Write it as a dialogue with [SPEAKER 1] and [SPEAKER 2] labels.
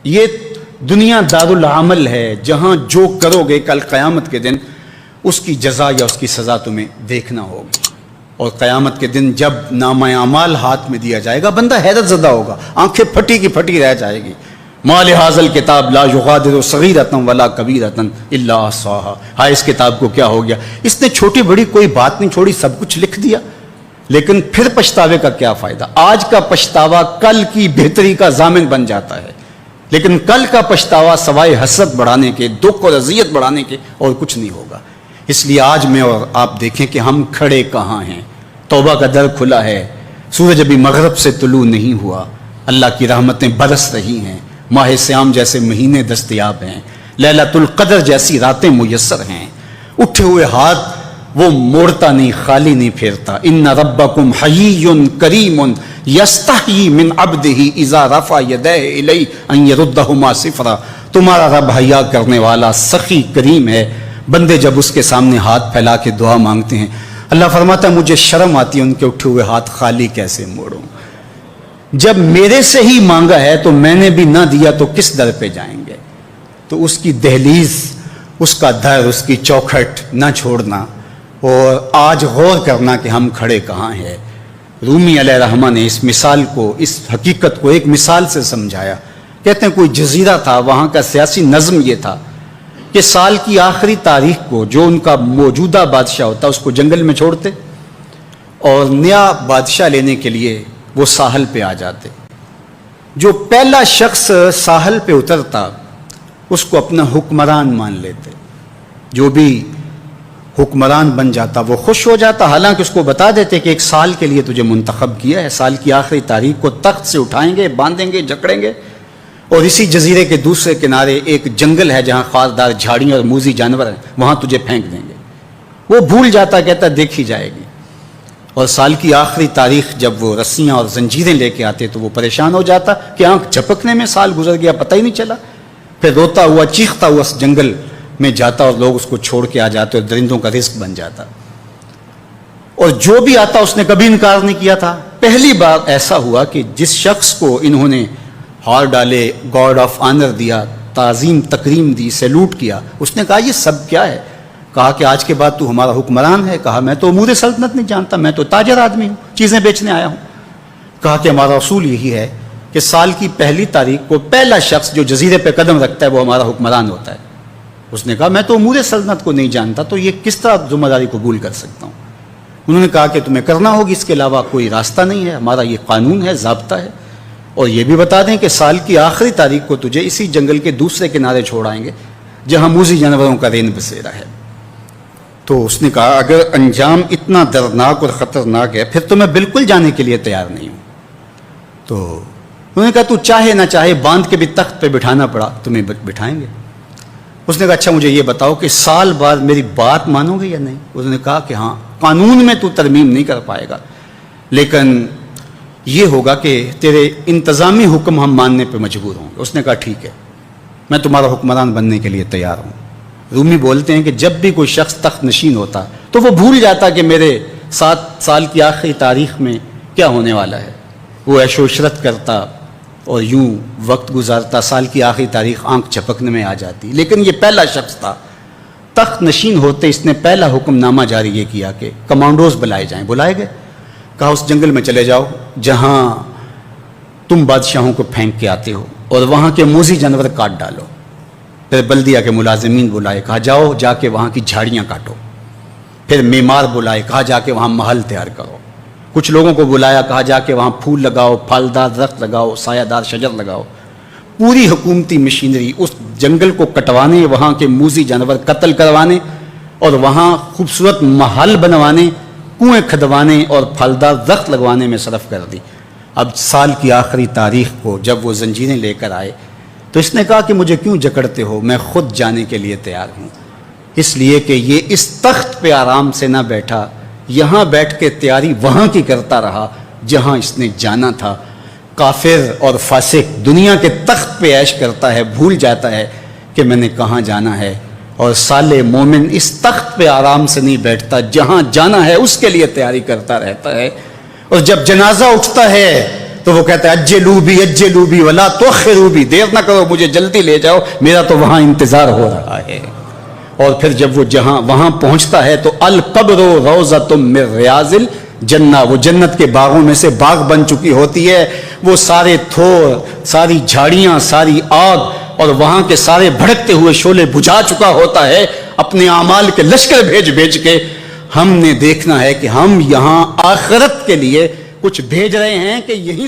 [SPEAKER 1] یہ دنیا دارالعمل ہے جہاں جو کرو گے کل قیامت کے دن اس کی جزا یا اس کی سزا تمہیں دیکھنا ہوگی. اور قیامت کے دن جب نامہ اعمال ہاتھ میں دیا جائے گا بندہ حیرت زدہ ہوگا, آنکھیں پھٹی کی پھٹی رہ جائے گی. ما لہذا الکتاب لا یغادر صغیرۃ ولا کبیرۃ الا احصاها. ہائے اس کتاب کو کیا ہو گیا, اس نے چھوٹی بڑی کوئی بات نہیں چھوڑی, سب کچھ لکھ دیا. لیکن پھر پچھتاوے کا کیا فائدہ؟ آج کا پچھتاوا کل کی بہتری کا ضامن بن جاتا ہے, لیکن کل کا پچھتاوا سوائے حسرت بڑھانے کے, دکھ اور اذیت بڑھانے کے اور کچھ نہیں ہوگا. اس لیے آج میں اور آپ دیکھیں کہ ہم کھڑے کہاں ہیں. توبہ کا در کھلا ہے, سورج ابھی مغرب سے طلوع نہیں ہوا, اللہ کی رحمتیں برس رہی ہیں, ماہ سیام جیسے مہینے دستیاب ہیں, لیلۃ القدر جیسی راتیں میسر ہیں. اٹھے ہوئے ہاتھ وہ موڑتا نہیں, خالی نہیں پھیرتا. ان ربکم حیی کریم یستحیی من عبدہ اذا رفع یدیہ الیہ ان یردہما صفرا. تمہارا رب حیا کرنے والا سخی کریم ہے, بندے جب اس کے سامنے ہاتھ پھیلا کے دعا مانگتے ہیں اللہ فرماتا ہے مجھے شرم آتی ہے ان کے اٹھے ہوئے ہاتھ خالی کیسے موڑوں. جب میرے سے ہی مانگا ہے تو میں نے بھی نہ دیا تو کس در پہ جائیں گے. تو اس کی دہلیز, اس کا در, اس کی چوکھٹ نہ چھوڑنا اور آج غور کرنا کہ ہم کھڑے کہاں ہیں. رومی علیہ رحمہ نے اس مثال کو, اس حقیقت کو ایک مثال سے سمجھایا. کہتے ہیں کوئی جزیرہ تھا, وہاں کا سیاسی نظم یہ تھا کہ سال کی آخری تاریخ کو جو ان کا موجودہ بادشاہ ہوتا اس کو جنگل میں چھوڑتے اور نیا بادشاہ لینے کے لیے وہ ساحل پہ آ جاتے. جو پہلا شخص ساحل پہ اترتا اس کو اپنا حکمران مان لیتے. جو بھی حکمران بن جاتا وہ خوش ہو جاتا, حالانکہ اس کو بتا دیتے کہ ایک سال کے لیے تجھے منتخب کیا ہے, سال کی آخری تاریخ کو تخت سے اٹھائیں گے, باندھیں گے, جکڑیں گے اور اسی جزیرے کے دوسرے کنارے ایک جنگل ہے جہاں خاردار جھاڑیاں اور موذی جانور ہیں, وہاں تجھے پھینک دیں گے. وہ بھول جاتا, کہتا دیکھی جائے گی. اور سال کی آخری تاریخ جب وہ رسیاں اور زنجیریں لے کے آتے تو وہ پریشان ہو جاتا کہ آنکھ جھپکنے میں سال گزر گیا, پتہ ہی نہیں چلا. پھر روتا ہوا چیختا ہوا اس جنگل میں جاتا اور لوگ اس کو چھوڑ کے آ جاتے اور درندوں کا رزق بن جاتا. اور جو بھی آتا اس نے کبھی انکار نہیں کیا تھا. پہلی بار ایسا ہوا کہ جس شخص کو انہوں نے ہار ڈالے, گارڈ آف آنر دیا, تعظیم تکریم دی, سیلوٹ کیا, اس نے کہا یہ سب کیا ہے؟ کہا کہ آج کے بعد تو ہمارا حکمران ہے. کہا میں تو امور سلطنت نہیں جانتا, میں تو تاجر آدمی ہوں, چیزیں بیچنے آیا ہوں. کہا کہ ہمارا اصول یہی ہے کہ سال کی پہلی تاریخ کو پہلا شخص جو جزیرے پہ قدم رکھتا ہے وہ ہمارا حکمران ہوتا ہے. اس نے کہا میں تو امور سلطنت کو نہیں جانتا, تو یہ کس طرح ذمہ داری قبول کر سکتا ہوں؟ انہوں نے کہا کہ تمہیں کرنا ہوگی, اس کے علاوہ کوئی راستہ نہیں ہے, ہمارا یہ قانون ہے, ضابطہ ہے. اور یہ بھی بتا دیں کہ سال کی آخری تاریخ کو تجھے اسی جنگل کے دوسرے کنارے چھوڑائیں گے جہاں موذی جانوروں کا رین بسیرا ہے. تو اس نے کہا اگر انجام اتنا دردناک اور خطرناک ہے پھر تو میں بالکل جانے کے لیے تیار نہیں ہوں. تو انہوں نے کہا تو چاہے نہ چاہے باندھ کے بھی تخت پہ بٹھانا پڑا تمہیں بٹھائیں گے. اس نے کہا اچھا مجھے یہ بتاؤ کہ سال بعد میری بات مانو گے یا نہیں؟ انہوں نے کہا کہ ہاں, قانون میں تو ترمیم نہیں کر پائے گا, لیکن یہ ہوگا کہ تیرے انتظامی حکم ہم ماننے پہ مجبور ہوں گے. اس نے کہا ٹھیک ہے, میں تمہارا حکمران بننے کے لیے تیار ہوں. رومی بولتے ہیں کہ جب بھی کوئی شخص تخت نشین ہوتا تو وہ بھول جاتا کہ میرے 7 سال کی آخری تاریخ میں کیا ہونے والا ہے. وہ عیش و عشرت کرتا اور یوں وقت گزارتا, سال کی آخری تاریخ آنکھ جھپکنے میں آ جاتی. لیکن یہ پہلا شخص تھا, تخت نشین ہوتے اس نے پہلا حکم نامہ جاری یہ کیا کہ کمانڈوز بلائے جائیں. بلائے گئے, کہا اس جنگل میں چلے جاؤ جہاں تم بادشاہوں کو پھینک کے آتے ہو اور وہاں کے موذی جانور کاٹ ڈالو. پھر بلدیہ کے ملازمین بلائے, کہا جاؤ جا کے وہاں کی جھاڑیاں کاٹو. پھر معمار بلائے, کہا جا کے وہاں محل تیار کرو. کچھ لوگوں کو بلایا, کہا جا کے وہاں پھول لگاؤ, پھلدار درخت لگاؤ, سایہ دار شجر لگاؤ. پوری حکومتی مشینری اس جنگل کو کٹوانے, وہاں کے موذی جانور قتل کروانے اور وہاں خوبصورت محل بنوانے, کنویں کھدوانے اور پھلدار درخت لگوانے میں صرف کر دی. اب سال کی آخری تاریخ کو جب وہ زنجیریں لے کر آئے تو اس نے کہا کہ مجھے کیوں جکڑتے ہو, میں خود جانے کے لیے تیار ہوں. اس لیے کہ یہ اس تخت پہ آرام سے نہ بیٹھا, یہاں بیٹھ کے تیاری وہاں کی کرتا رہا جہاں اس نے جانا تھا. کافر اور فاسق دنیا کے تخت پہ عیش کرتا ہے, بھول جاتا ہے کہ میں نے کہاں جانا ہے. اور صالح مومن اس تخت پہ آرام سے نہیں بیٹھتا, جہاں جانا ہے اس کے لیے تیاری کرتا رہتا ہے. اور جب جنازہ اٹھتا ہے تو وہ کہتا ہے اجلوا بی ولا تؤخروا بی، دیر نہ کرو مجھے جلدی لے جاؤ، میرا تو وہاں انتظار ہو رہا ہے۔ اور پھر جب وہ وہاں پہنچتا ہے تو القبر روضۃ من ریاض الجنہ، وہ جنت کے باغوں میں سے باغ بن چکی ہوتی ہے، وہ سارے تھور، ساری جھاڑیاں، ساری آگ اور وہاں کے سارے بھڑکتے ہوئے شعلے بجھا چکا ہوتا ہے اپنے اعمال کے لشکر بھیج کے۔ ہم نے دیکھنا ہے کہ ہم یہاں آخرت کے لیے کچھ بھیج رہے ہیں کہ یہی